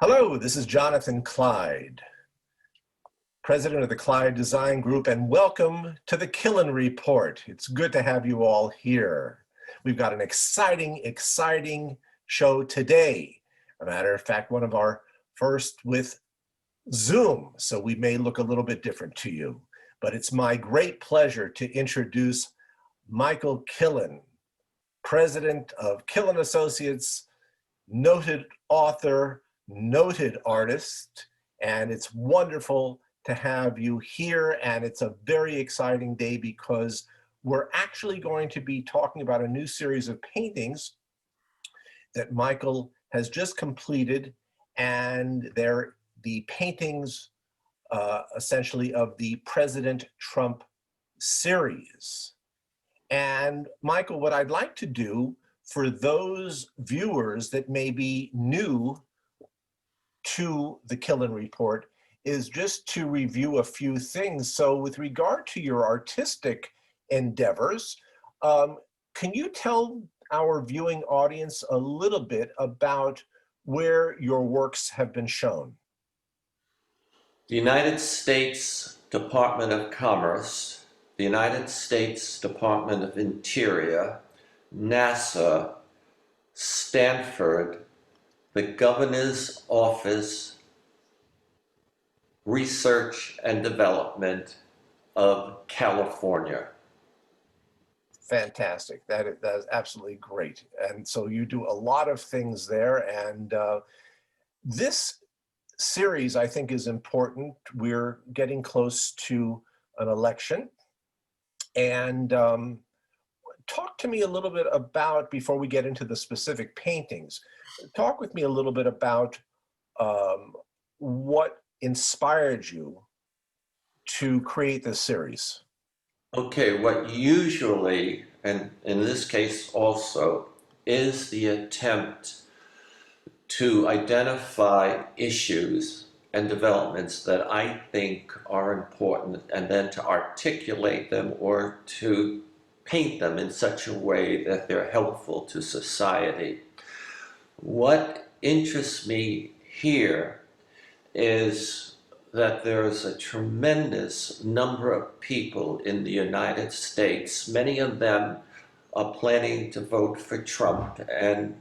Hello, this is Jonathan Kleid, president of the Kleid Design Group, and welcome to the Killen Report. It's good to have you all here. We've got an exciting show today. As a matter of fact, one of our first with Zoom, so we may look a little bit different to you. But it's my great pleasure to introduce Michael Killen, president of Killen Associates, noted author, noted artist, and it's wonderful to have you here. And it's a very exciting day because we're actually going to be talking about a new series of paintings that Michael has just completed, and they're the paintings essentially of the President Trump series. And Michael, what I'd like to do for those viewers that may be new to the Killen Report is just to review a few things. So with regard to your artistic endeavors, can you tell our viewing audience a little bit about where your works have been shown? The United States Department of Commerce, the United States Department of Interior, NASA, Stanford, the Governor's Office, Research and Development of California. Fantastic. That is absolutely great. And so you do a lot of things there. And this series, I think, is important. We're getting close to an election. And talk to me a little bit about, before we get into the specific paintings, talk with me a little bit about what inspired you to create this series. Okay, what usually, and in this case also, is the attempt to identify issues and developments that I think are important, and then to articulate them or to paint them in such a way that they're helpful to society. What interests me here is that there's a tremendous number of people in the United States. Many of them are planning to vote for Trump, and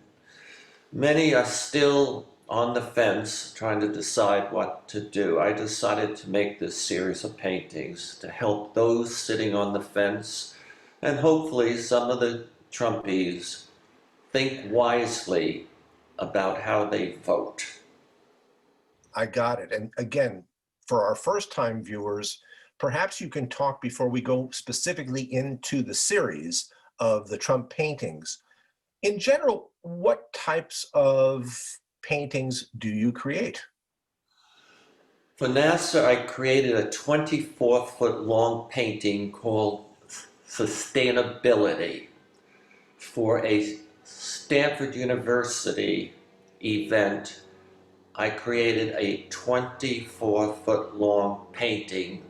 many are still on the fence trying to decide what to do. I decided to make this series of paintings to help those sitting on the fence, and hopefully some of the Trumpies think wisely about how they vote. I got it. And again, for our first-time viewers, perhaps you can talk before we go specifically into the series of the Trump paintings. In general, what types of paintings do you create? For NASA, I created a 24-foot long painting called Sustainability for a Stanford University event. I created a 24-foot long painting,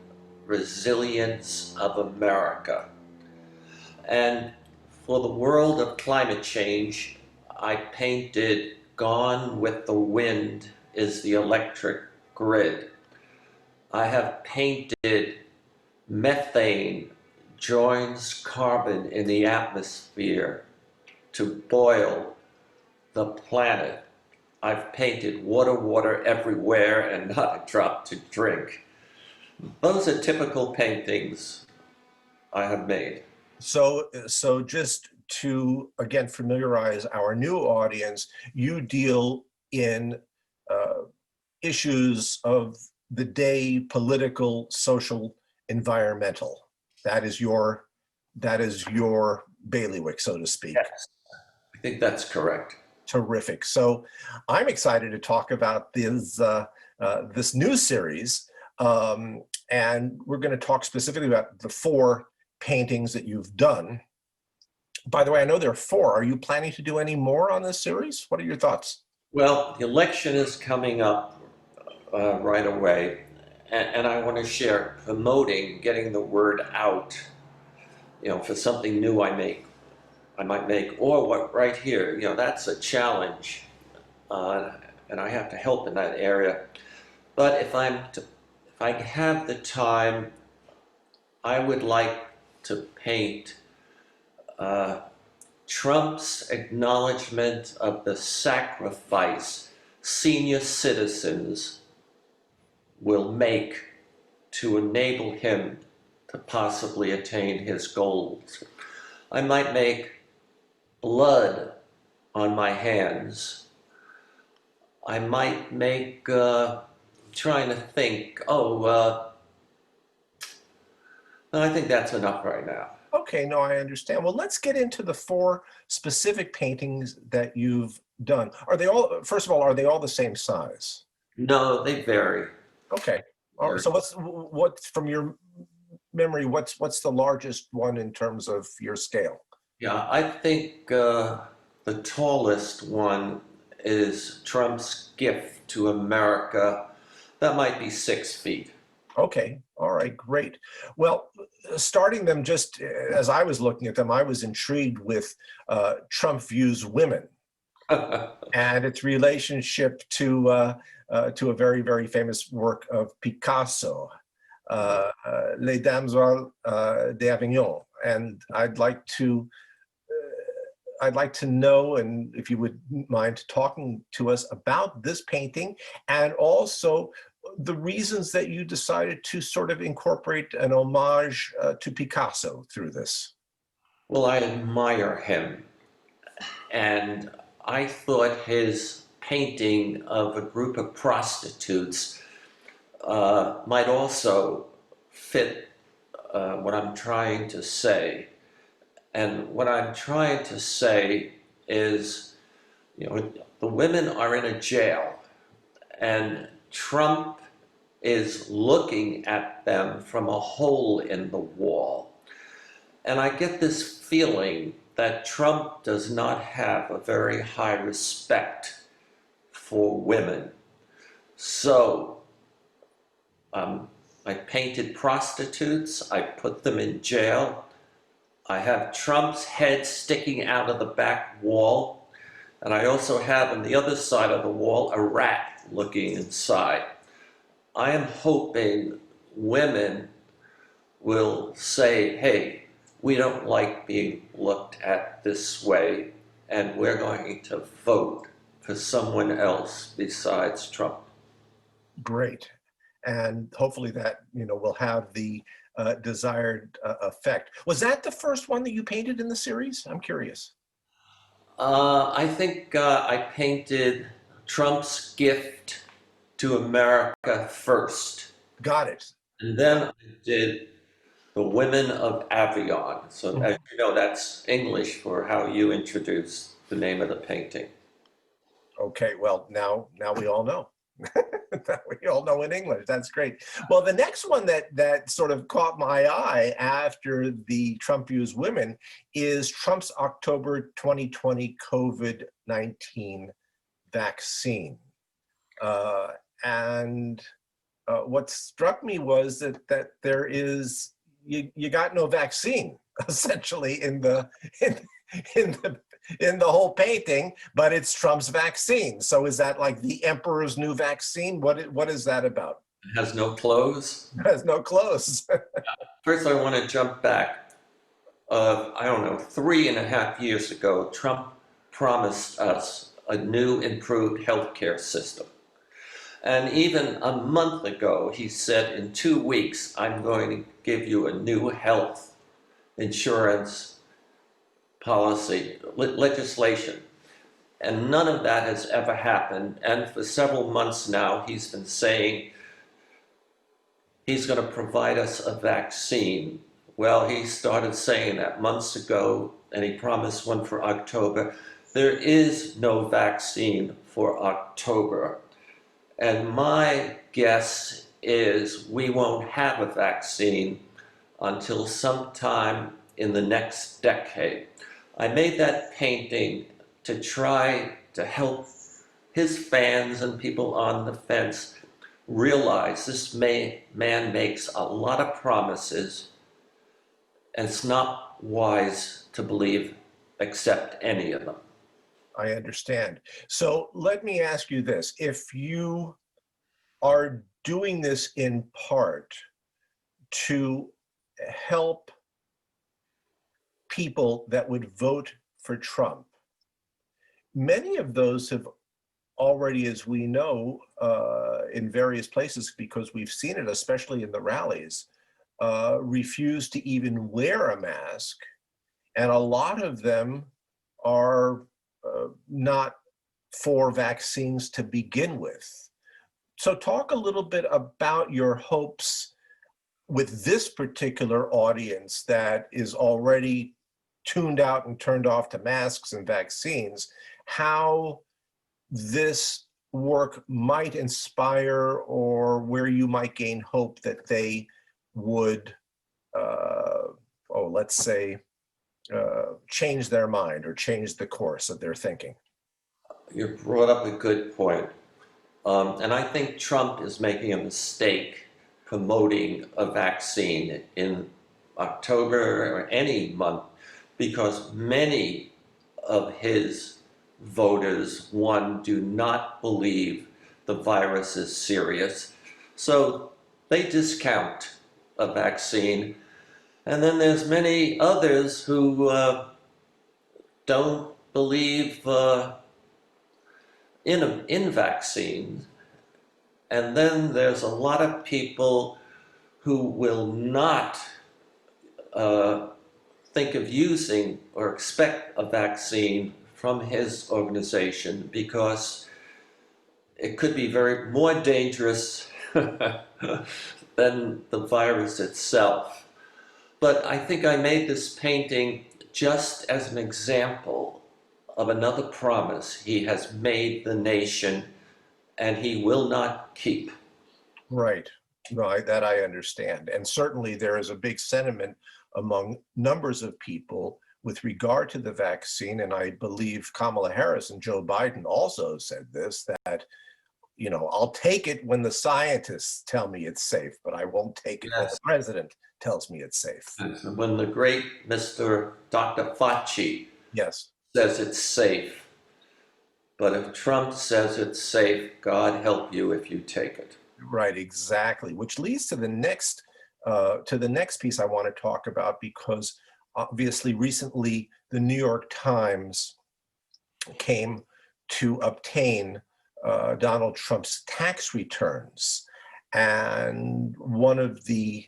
Resilience of America. And for the world of climate change, I painted Gone with the Wind is the Electric Grid. I have painted Methane joins carbon in the atmosphere to boil the planet. I've painted water everywhere and not a drop to drink. Those are typical paintings I have made. So just to, again, familiarize our new audience, you deal in issues of the day, political, social, environmental. That is your bailiwick, so to speak. Yes, I think that's correct. Terrific. So I'm excited to talk about this new series, and we're going to talk specifically about the 4 paintings that you've done. By the way, I know there are 4. Are you planning to do any more on this series? What are your thoughts? Well, the election is coming up right away, and I want to share promoting, getting the word out, for something new I might make, or what right here, that's a challenge. and I have to help in that area. But if I have the time, I would like to paint uh, Trump's acknowledgement of the sacrifice senior citizens will make to enable him to possibly attain his goals. I might make blood on my hands. I might make, trying to think, no, I think that's enough right now. Okay, no, I understand. Well, let's get into the 4 specific paintings that you've done. Are they all, first of all, are they all the same size? No, they vary. Okay. All right. So what's from your memory, what's the largest one in terms of your scale? Yeah, I think the tallest one is Trump's gift to America. That might be 6 feet. Okay. All right, great. Well, starting them just as I was looking at them, I was intrigued with Trump Views Women and its relationship to a very, very famous work of Picasso, Les Dames d'Avignon. And I'd like to know, and if you would mind talking to us about this painting, and also the reasons that you decided to sort of incorporate an homage to Picasso through this. Well, I admire him, and I thought his painting of a group of prostitutes might also fit what I'm trying to say. And what I'm trying to say is, the women are in a jail, and Trump is looking at them from a hole in the wall. And I get this feeling that Trump does not have a very high respect for women. So I painted prostitutes, I put them in jail, I have Trump's head sticking out of the back wall, and I also have on the other side of the wall a rat looking inside. I am hoping women will say, hey, we don't like being looked at this way, and we're going to vote for someone else besides Trump. Great. And hopefully that, will have the desired effect. Was that the first one that you painted in the series? I'm curious. I think I painted Trump's gift to America first. Got it. And then I did the women of Avignon. So as you know, that's English for how you introduce the name of the painting. Okay, well, now we all know. We all know in English. That's great. Well, the next one that sort of caught my eye after the Trump Views Women is Trump's October 2020 COVID-19 vaccine. And what struck me was that there is, you got no vaccine essentially in the whole painting, but it's Trump's vaccine. So is that like the emperor's new vaccine? What is that about? It has no clothes. It has no clothes. First, I want to jump back. I don't know, 3.5 years ago, Trump promised us a new, improved healthcare system. And even a month ago, he said, in 2 weeks, I'm going to give you a new health insurance policy, legislation. And none of that has ever happened. And for several months now, he's been saying he's going to provide us a vaccine. Well, he started saying that months ago, and he promised one for October. There is no vaccine for October. And my guess is we won't have a vaccine until sometime in the next decade. I made that painting to try to help his fans and people on the fence realize this man makes a lot of promises, and it's not wise to accept any of them. I understand. So let me ask you this. If you are doing this in part to help people that would vote for Trump, many of those have already, as we know, in various places, because we've seen it, especially in the rallies, refused to even wear a mask. And a lot of them are not for vaccines to begin with. So talk a little bit about your hopes with this particular audience that is already tuned out and turned off to masks and vaccines, how this work might inspire, or where you might gain hope that they would, let's say, change their mind or change the course of their thinking. You brought up a good point. And I think Trump is making a mistake promoting a vaccine in October or any month, because many of his voters, one, do not believe the virus is serious. So they discount a vaccine. And then there's many others who don't believe in vaccines. And then there's a lot of people who will not think of using or expect a vaccine from his organization, because it could be more dangerous than the virus itself. But I think I made this painting just as an example of another promise he has made the nation, and he will not keep. Right. No, that I understand. And certainly there is a big sentiment among numbers of people with regard to the vaccine. And I believe Kamala Harris and Joe Biden also said this, that, I'll take it when the scientists tell me it's safe, but I won't take it when the president tells me it's safe. When the great Dr. Fauci Yes. says it's safe, but if Trump says it's safe, God help you if you take it. Right, exactly. Which leads to the next piece I want to talk about, because obviously recently the New York Times came to obtain Donald Trump's tax returns. And one of the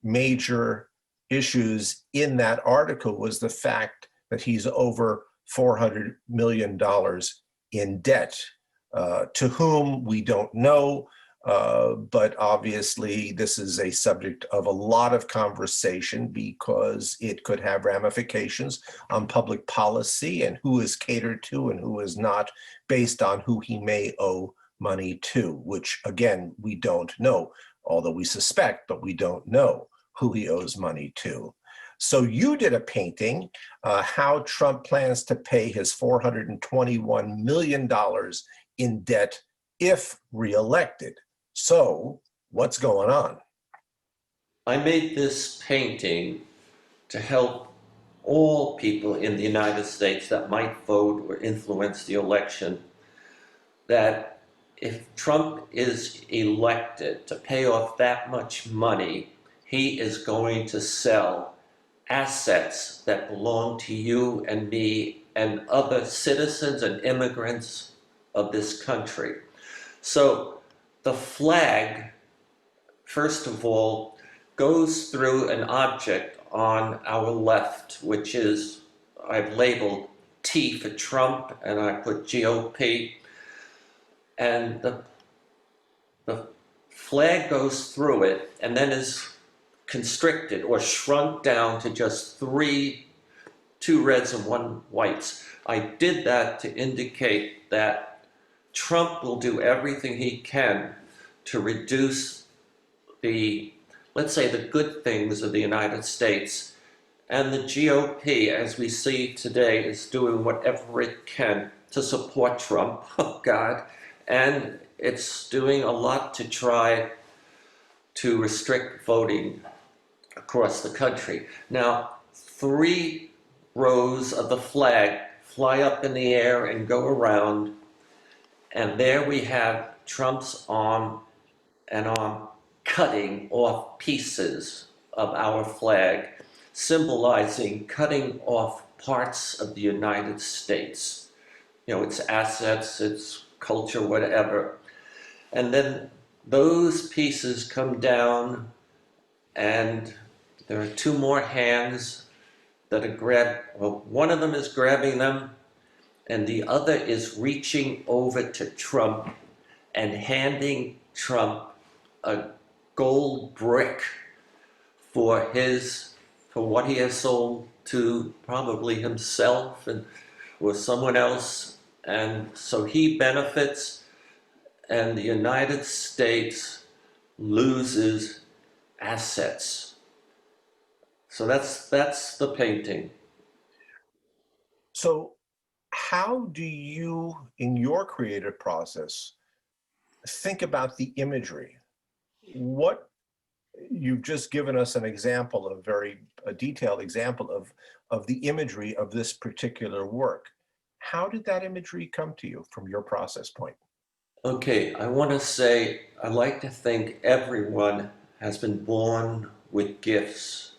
major issues in that article was the fact that he's over $400 million in debt, to whom we don't know. But obviously this is a subject of a lot of conversation, because it could have ramifications on public policy and who is catered to and who is not, based on who he may owe money to, which again, we don't know, although we suspect, but we don't know who he owes money to. So you did a painting, how Trump plans to pay his $421 million in debt if reelected. So what's going on? I made this painting to help all people in the United States that might vote or influence the election, that if Trump is elected, to pay off that much money, he is going to sell assets that belong to you and me and other citizens and immigrants of this country. So the flag, first of all, goes through an object on our left, which is, I've labeled T for Trump, and I put GOP. And the flag goes through it and then is constricted or shrunk down to just two reds and one whites. I did that to indicate that Trump will do everything he can to reduce let's say, the good things of the United States. And the GOP, as we see today, is doing whatever it can to support Trump, oh God, and it's doing a lot to try to restrict voting across the country. Now, 3 rows of the flag fly up in the air and go around. And there we have Trump's arm and arm cutting off pieces of our flag, symbolizing cutting off parts of the United States. You know, its assets, its culture, whatever. And then those pieces come down, and there are two more hands that are one of them is grabbing them, and the other is reaching over to Trump and handing Trump a gold brick for what he has sold to probably himself and or someone else. And so he benefits, and the United States loses assets. So that's the painting. So how do you, in your creative process, think about the imagery? What you've just given us an example, a detailed example of the imagery of this particular work. How did that imagery come to you from your process point? Okay, I want to say I like to think everyone has been born with gifts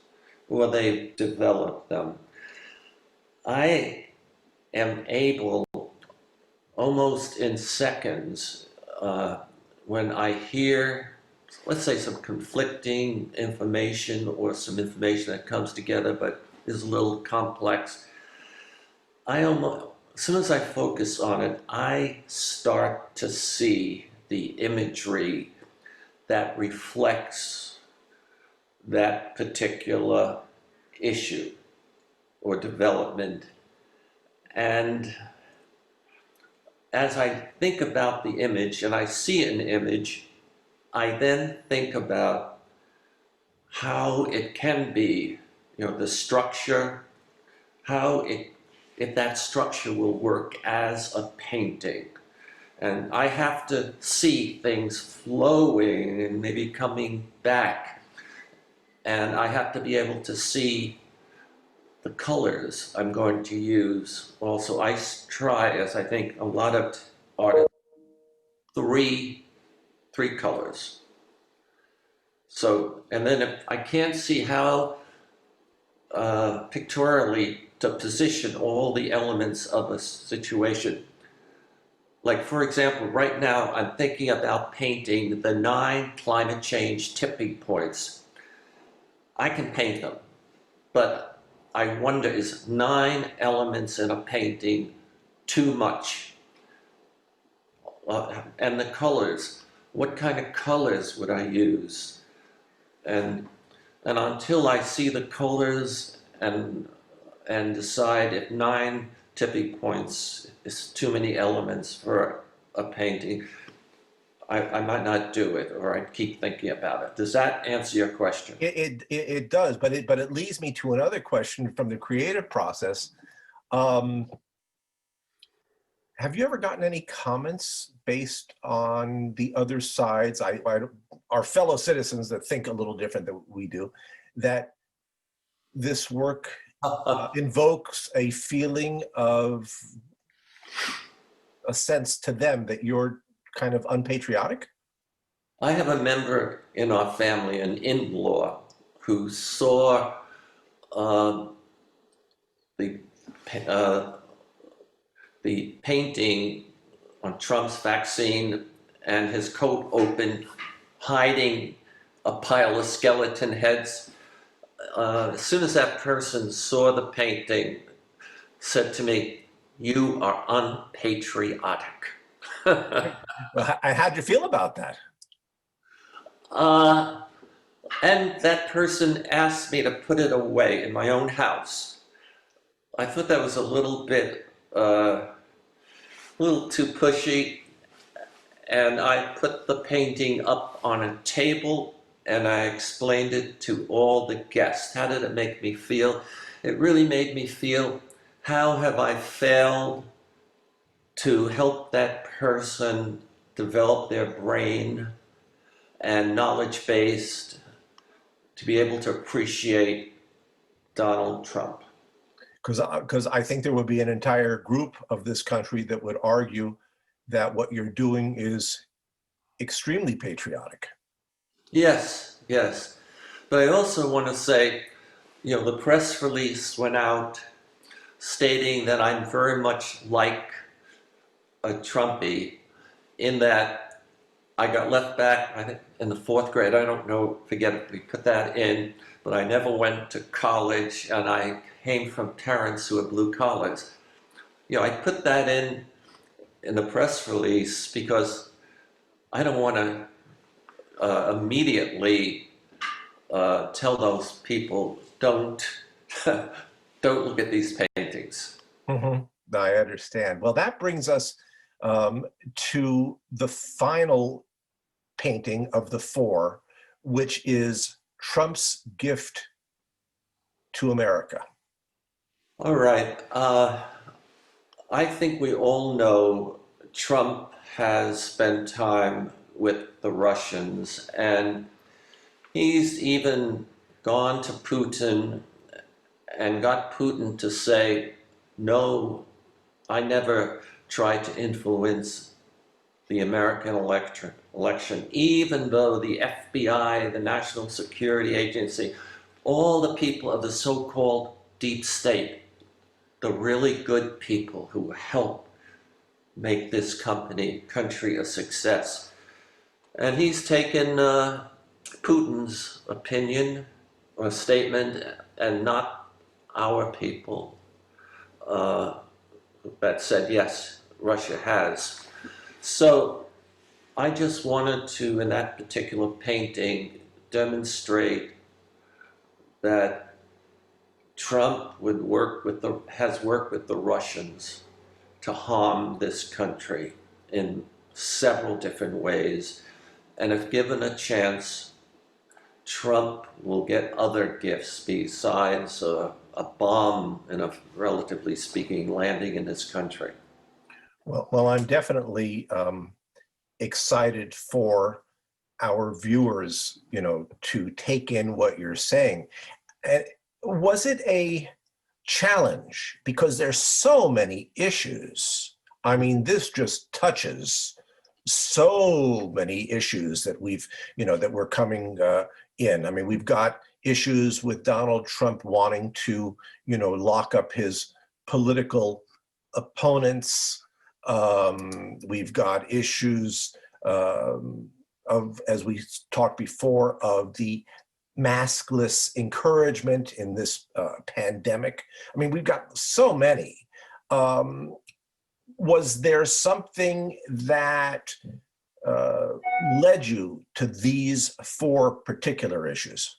or they've developed them. I am able almost in seconds when I hear, let's say, some conflicting information or some information that comes together but is a little complex. As soon as I focus on it, I start to see the imagery that reflects that particular issue or development. And as I think about the image and I see an image, I then think about how it can be, the structure, if that structure will work as a painting. And I have to see things flowing and maybe coming back. And I have to be able to see the colors I'm going to use. Also, I try, as I think a lot of artists, three colors. So, and then if I can't see how pictorially to position all the elements of a situation. Like, for example, right now I'm thinking about painting the 9 climate change tipping points. I can paint them, but I wonder, is 9 elements in a painting too much? And the colors, what kind of colors would I use? And until I see the colors and decide if 9 tipping points is too many elements for a painting, I might not do it, or I'd keep thinking about it. Does that answer your question? It does, but it leads me to another question from the creative process. Have you ever gotten any comments based on the other sides, our fellow citizens that think a little different than we do, that this work invokes a feeling of a sense to them that you're kind of unpatriotic? I have a member in our family, an in-law, who saw the uh, the painting on Trump's vaccine and his coat open, hiding a pile of skeleton heads. As soon as that person saw the painting, said to me, "You are unpatriotic." Well, how'd you feel about that? uh, and that person asked me to put it away in my own house. I thought that was a little bit, a little too pushy, and I put the painting up on a table and I explained it to all the guests. How did it make me feel? It really made me feel, how have I failed to help that person develop their brain and knowledge-based to be able to appreciate Donald Trump? Because I think there would be an entire group of this country that would argue that what you're doing is extremely patriotic. Yes, yes. But I also want to say, the press release went out stating that I'm very much like a Trumpy in that I got left back, I think, in the fourth grade. I don't know, forget if we put that in, but I never went to college and I came from parents who had blue collars. I put that in the press release because I don't want to immediately tell those people, don't don't look at these paintings. Mm-hmm. I understand. Well, that brings us to the final painting of the four, which is Trump's gift to America. All right. I think we all know Trump has spent time with the Russians, and he's even gone to Putin and got Putin to say, no, I never tried to influence the American election, even though the FBI, the National Security Agency, all the people of the so-called deep state, the really good people who help make this country a success. And he's taken Putin's opinion or statement and not our people that said, yes, Russia has. So I just wanted to, in that particular painting, demonstrate that Trump has worked with the Russians to harm this country in several different ways. And if given a chance, Trump will get other gifts besides a bomb, in a relatively speaking, landing in this country. Well, I'm definitely excited for our viewers, to take in what you're saying. And was it a challenge? Because there's so many issues. I mean, this just touches so many issues that that we're coming in. I mean, we've got issues with Donald Trump wanting to, lock up his political opponents. We've got issues as we talked before, of the maskless encouragement in this pandemic. I mean, we've got so many. Was there something that led you to these four particular issues?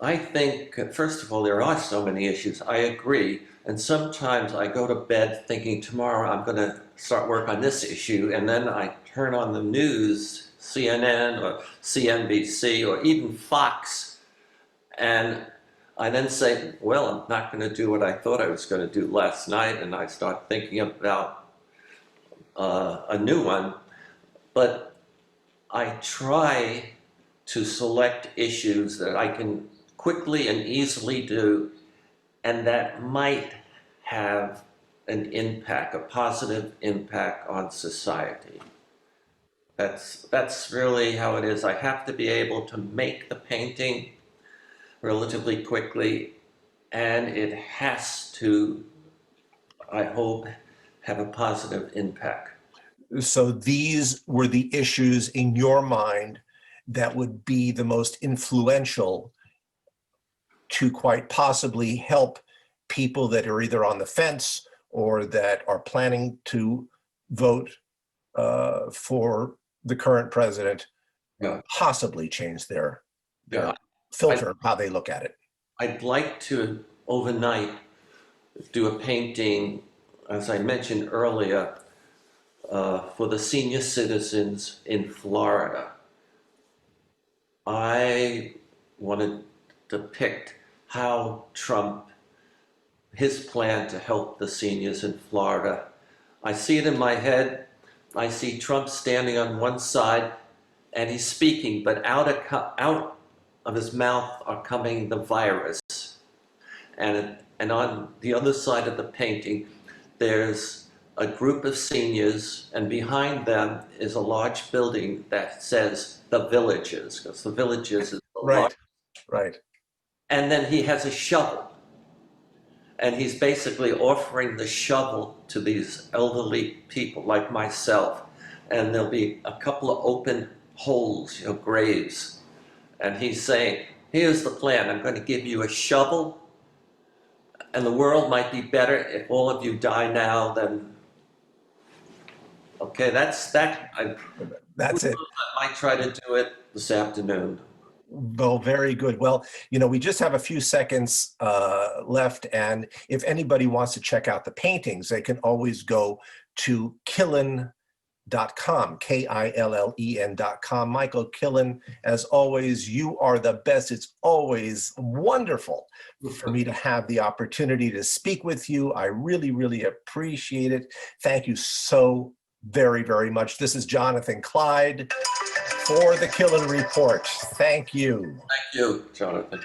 I think, first of all, there are so many issues. I agree. And sometimes I go to bed thinking tomorrow I'm going to start work on this issue, and then I turn on the news, CNN or CNBC or even Fox, and I then say, well, I'm not going to do what I thought I was going to do last night, and I start thinking about a new one. But I try to select issues that I can quickly and easily do, and that might have an impact, a positive impact on society. That's really how it is. I have to be able to make the painting relatively quickly, and it has to, I hope, have a positive impact. So these were the issues in your mind that would be the most influential to quite possibly help people that are either on the fence or that are planning to vote for the current president, Yeah. possibly change their Yeah. filter, how they look at it. I'd like to overnight do a painting, as I mentioned earlier, for the senior citizens in Florida. I want to depict how Trump, his plan to help the seniors in Florida. I see it in my head. I see Trump standing on one side and he's speaking, but out of his mouth are coming the virus. And and on the other side of the painting, there's a group of seniors, and behind them is a large building that says the Villages, because the Villages is the large. Right, right. And then he has a shovel, and he's basically offering the shovel to these elderly people like myself. And there'll be a couple of open holes, graves. And he's saying, here's the plan. I'm going to give you a shovel, and the world might be better if all of you die now than. Okay, that's that. That's it. I might try to do it this afternoon. Well, very good. Well, we just have a few seconds left, and if anybody wants to check out the paintings, they can always go to Killen.com, Killen.com. Michael Killen, as always, you are the best. It's always wonderful for me to have the opportunity to speak with you. I really, really appreciate it. Thank you so very, very much. This is Jonathan Kleid for the Killen Report. Thank you. Thank you, Jonathan.